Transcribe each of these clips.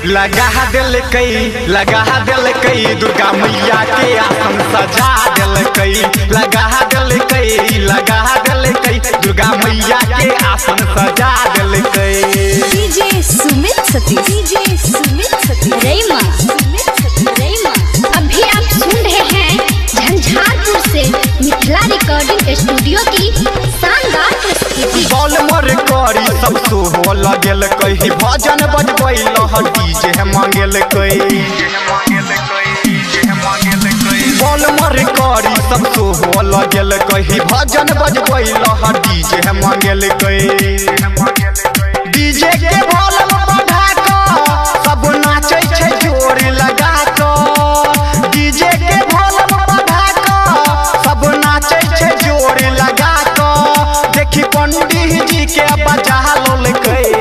लगा दिल कई दुर्गा मैया के आसन सजा दिल कई लगा दिल कई दुर्गा मैया के आसन सजा दिल कई। डीजे सुमित सती रेमा। अभी आप सुन रहे हैं झंझारपुर से मिथिला रिकॉर्डिंग स्टूडियो की शानदार प्रस्तुति। बॉल मर करी सब सोहो लगेल कही भजन बजबैल डीजे मांगेल कई बॉल मर करी सब सोहो लगेल कही भजन बजबैल डीजे मांगेल कई। डीजे के वॉल्यूम बढ़ा के सब नाचे छे जोर लगा के डीजे के वॉल्यूम बढ़ा के सब नाचे छे जोर लगा के देखी पंडित जी के बजा लोल कई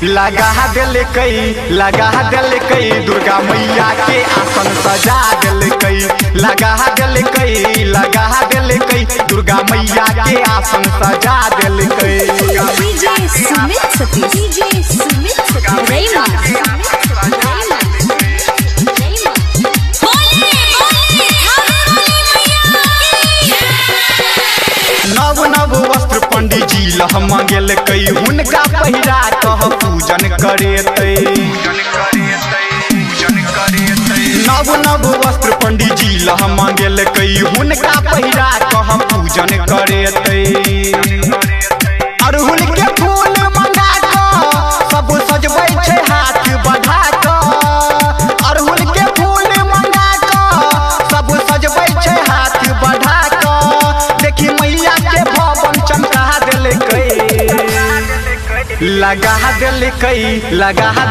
लगा दिल कई दुर्गा मैया के आसन सजा दिल कई लगा दिल कई दुर्गा मैया के आसन सजा दिल कई। डीजे सुमित सती रेमा। नव वस्त्र पंडित जी लह मांगेल कई हुनका पहिरा कह पूजन करे नव वस्त्र पंडित जी लह मांगेल कई हुनका पहिरा कह पूजन करे अड़हुल के फूल मंगा के सब सजबै छे हाथ बढ़ा के अड़हुल के फूल मंगा के सब सजबै छे हाथ बढ़ा के देखी मैया के भवन चमका दिल कई लगा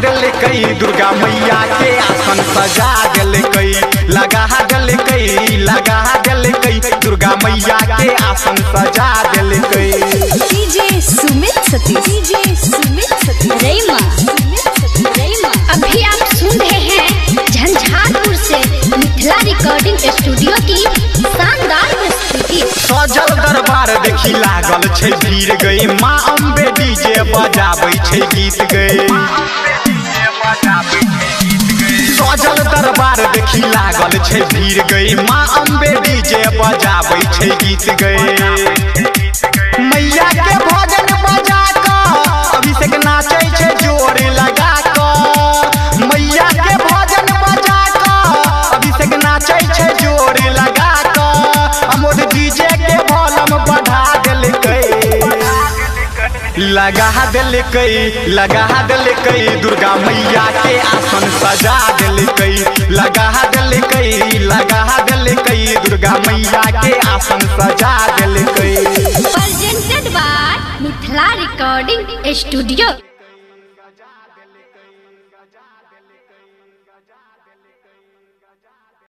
दिल कई दुर्गा मैया के आसन सजा दिल कई लगा दिल कई दुर्गा मैया के आसन सजा दिल कई। डीजे सुमित सती रेमा। अभी आप सुन रहे हैं झंझारपुर से मिथिला रिकॉर्डिंग स्टूडियो की शानदार प्रस्तुति। सजल दरबार देखी लागल छे भीड़ गई माँ अम्बे डीजे बजाबै छे गीत गई सजल दरबार देखी लागल छे भीड़ गई माँ अम्बे डीजे बजाबै छे गीत गई मैया के भजन बजा के अभिषेक नाचे छे जोर लगा के मैया के भजन बजा के अभिषेक नाचे छे जोर लगा के अमोद डीजे के वॉल्यूम बढ़ा दिल कई लगा दिल कई दुर्गा मैया के आसन सजा दिल कई लगा दिल कई दुर्गा मैया के आसन सजा दिल कई। Presented by Mithila recording studio.